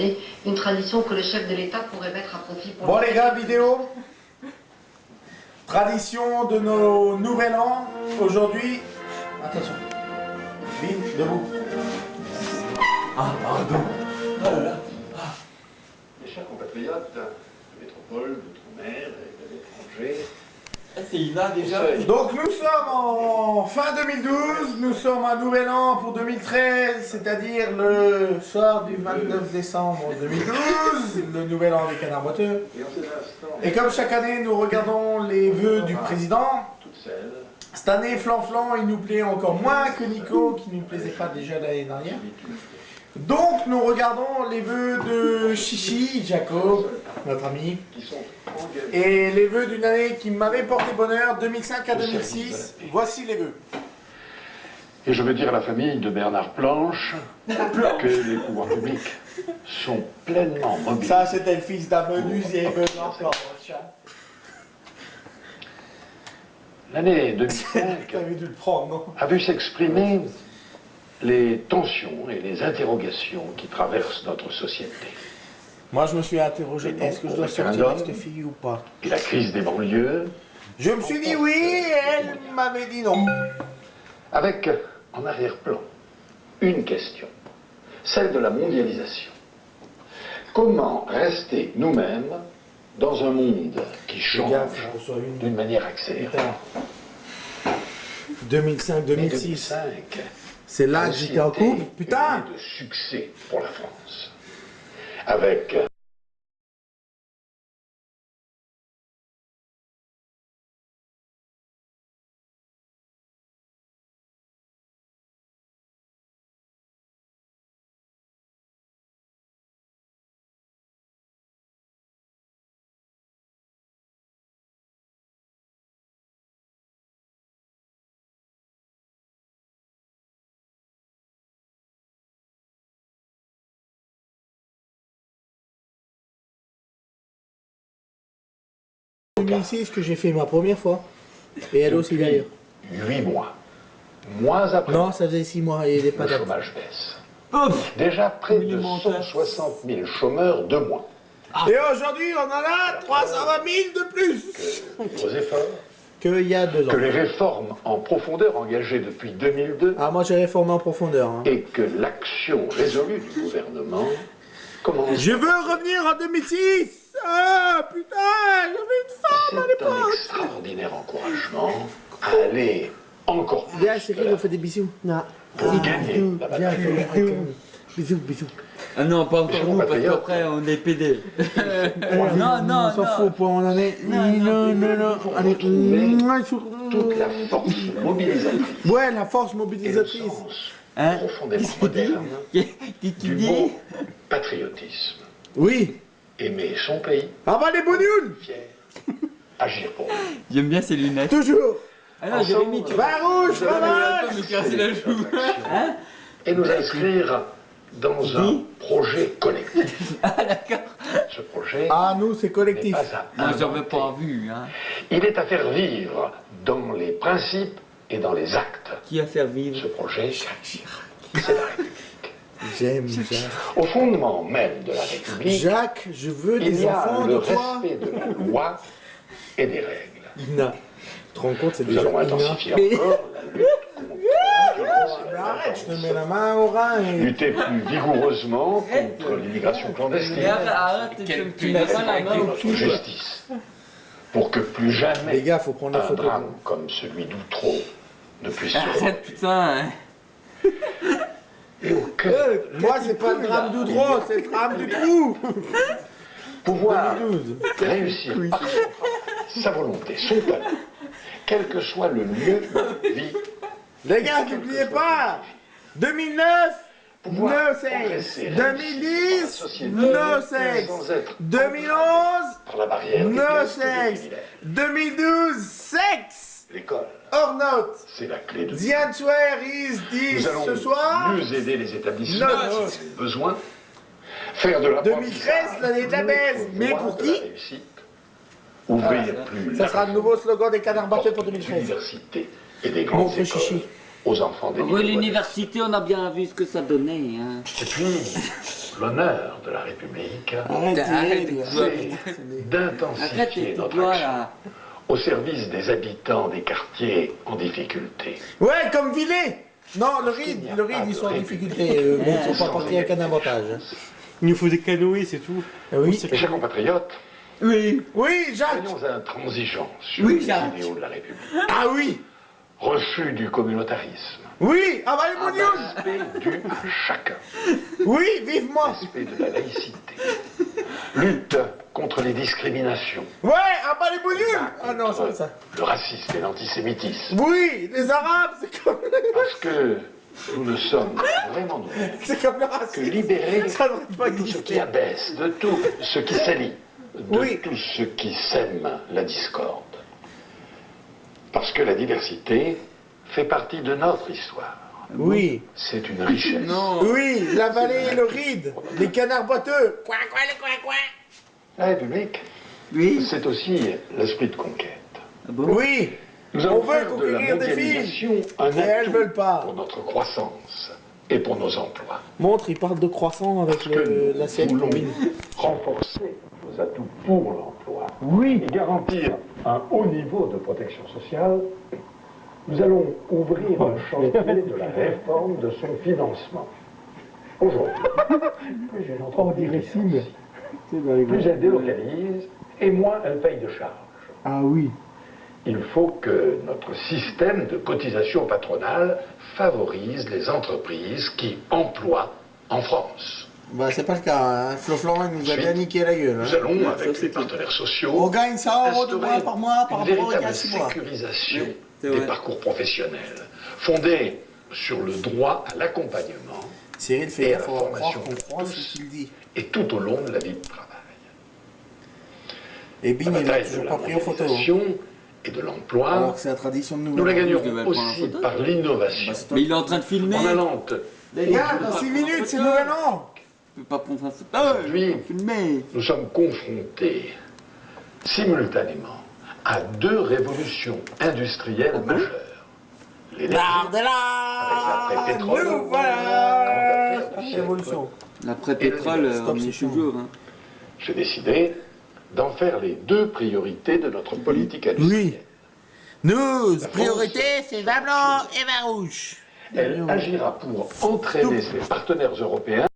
années, une tradition que le chef de l'État pourrait mettre à profit pour... Bon les gars, vidéo. Tradition de nos nouvel an, aujourd'hui. Attention. Bim, debout. Ah, pardon. Oh là là. Mes chers compatriotes de métropole, d'outre-mer et de l'étranger. C'est Ina déjà. Donc nous sommes en fin 2012, nous sommes à nouvel an pour 2013, c'est-à-dire le soir du 29 décembre 2012, le nouvel an des canards boiteux. Et comme chaque année, nous regardons les vœux du président. Cette année, Flanflan, il nous plaît encore moins que Nico, qui ne nous plaisait pas déjà l'année dernière. Donc nous regardons les vœux de Chichi, Jacob, notre ami, et les vœux d'une année qui m'avait porté bonheur, 2005 à 2006. Voici les vœux. Et je veux dire à la famille de Bernard Planche que les pouvoirs publics sont pleinement mobilisés. Ça, c'était le fils d'un menuisier, Bernard Planche. L'année 2005 T'avais dû le prendre, non? a vu s'exprimer les tensions et les interrogations qui traversent notre société. Moi, je me suis interrogé, est-ce que je dois sortir avec cette fille ou pas? Et la crise des banlieues, Je me suis dit oui, et elle m'avait dit non. avec en arrière-plan une question, celle de la mondialisation. Comment rester nous-mêmes dans un monde qui change d'une manière accélérée? 2005-2006. 2005, C'est là que j'étais en couple, putain! de succès pour la France. Avec En 2006 que j'ai fait ma première fois. Et elle aussi d'ailleurs. 8 mois. Mois après, Non, ça faisait 6 mois et il n'est pas le d'accord. chômage baisse. Déjà près de 160 000 chômeurs de moins. Et aujourd'hui, on en a 320 000 de plus Vos efforts, qu'il y a 2 ans. que les réformes en profondeur engagées depuis 2002 Ah, moi j'ai réformé en profondeur. Hein. et que l'action résolue du gouvernement commence. Je veux revenir en 2006. Ah, putain, j'avais une femme à C'est un l'époque. extraordinaire encouragement à aller encore plus Viens, chérie, on fait des bisous. Non. pour gagner la bataille. Bisous, bisous. Ah non, pas encore nous, parce compatriotes. qu'après on est pédé. Non, non, On s'en fout, point, on en est. Non. Allez, Toute la force mobilisatrice, ouais, la force et le mobilisatrice. sens Hein? profondément moderne Qu'est-ce que tu du dis? beau patriotisme. Oui. Aimer son pays, Ah bah les bognoules. fier, agir pour lui. J'aime bien ces lunettes. Toujours. Ah non, Jérémy, tu Vin rouge, vas fromage. me casser la joue. Hein? Et nous inscrire dans un projet collectif. Ah d'accord. Ce projet Ah, nous, c'est n'est collectif. pas à Moi j'en veux inventer. pas vu, hein. Il est à faire vivre dans les principes et dans les actes. Qui a fait vivre? Ce projet, c'est la République. J'aime Jacques. Au fondement même de la République, Jacques, je veux il des y a enfants le de toi. respect de la loi et des règles. Ina. Tu te rends compte, c'est Nous déjà allons Ina. intensifier encore la lutte contre la violence et Mais la arrête, je te violence. mets la main au rein et... Lutter plus vigoureusement contre l'immigration clandestine. Mais arrête, tu mets pas la main au Notre cul. justice. Pour que plus jamais Les gars, faut prendre la un photo. drame comme celui d'Outreau ne puisse se Arrête, reproduire. putain. Hein. Et au cœur, Moi, c'est pas le drame d'Outreau, c'est le drame du trou. pouvoir 2012. réussir par son travail, sa volonté, son talent, quel que soit le lieu de vie, Les gars, n'oubliez pas 2009, pouvoir no sex. progresser, 2010, réussir no dans la sex. société, sans être 2011, par la barrière des no classes et des sex. privilèges. 2012, sexe. L'école, Hors note. c'est la clé de The answer is Nous this allons ce soir. mieux aider les établissements Non. qui ont besoin, faire de la 2013, l'année de la baisse. Mais pour qui? Ouvrir plus Ça sera le nouveau slogan des canards boiteux pour 2013. universités et des grandes Montre écoles. chichi. aux enfants des Oui, milieux l'université, on a bien vu ce que ça donnait. Hein. modestes. Et puis, l'honneur de la République, Arrêtez, c'est Arrête d'intensifier tes notre doigts action là. au service des habitants des quartiers en difficulté. Ouais, comme Villet. Non, le Ride, ils sont en difficulté. Mais ils sont pas partis avec un avantage. Il nous faut des canoës, c'est tout. Oui. Mes chers compatriotes, Oui. Oui, Jacques. soyons intransigeants sur Oui, les Jacques. idéaux de la République. Ah oui. Refus du communautarisme. Oui, ah bah les mognons. Respect dû à chacun. Oui, vivement. Respect de la laïcité. Lutte contre les discriminations. Ouais, ah bah les mognons. Ah non, c'est pas ça. Le racisme et l'antisémitisme. Oui, les Arabes, c'est comme... Parce que nous ne sommes vraiment nous C'est comme le que racisme. libérés Ça devrait pas de tout ce qui exister. abaisse, de tout ce qui salit, de Oui. tout ce qui sème la discorde. Parce que la diversité fait partie de notre histoire. Oui. C'est une richesse. Oui, la vallée et le Ride. Les canards boiteux. Quoi, La République, Oui. c'est aussi l'esprit de conquête. Ah bon? Oui. Nous On allons veut faire de la conquérir des filles. mondialisation un Mais elles atout veulent pas. pour notre croissance et pour nos emplois. Montre, il parle de croissant avec Parce que l'assiette nous voulons combine. renforcer nos atouts pour l'emploi. Oui. Et garantir un haut niveau de protection sociale. Nous allons ouvrir un chantier de la réforme de son financement. Aujourd'hui, plus une entreprise plus elle délocalise et moins elle paye de charges. Ah oui. Il faut que notre système de cotisation patronale favorise les entreprises qui emploient en France. Bah c'est pas le cas, hein. Flo Florent nous a bien niqué la gueule. Nous Hein. allons, avec les partenaires sociaux, On gagne 100 € de instaurer moins par mois par une rapport au gars véritable 6 mois. sécurisation Oui, c'est des vrai. parcours professionnels, fondée sur le droit à l'accompagnement Cyril fait et à gaffe, la on va croire formation qu'on de croit tous. ce qu'il dit. et tout au long de la vie de travail. Et La Bing, il a bataille de toujours la pas pris en photo. Hein. mondialisation et de l'emploi, Alors que c'est la tradition de nous la Nouvel An. Je gagnerons devais prendre en aussi photo. par l'innovation, Mais il est en train de filmer. en allant Les gars, dans 6 minutes, c'est Nouvel An. Je peux pas prendre en photo. Aujourd'hui, Filmer. nous sommes confrontés simultanément à deux révolutions industrielles majeures. L'énergie, L'art de avec l'art. l'après-pétrole, Nous voilà. grande affaire du siècle. Révolution. L'après-pétrole, Stop, on y c'est est chiant. toujours. Hein. J'ai décidé d'en faire les deux priorités de notre politique industrielle. Nous, La priorité, c'est vin blanc et vin rouge. Elle agira pour entraîner ses partenaires européens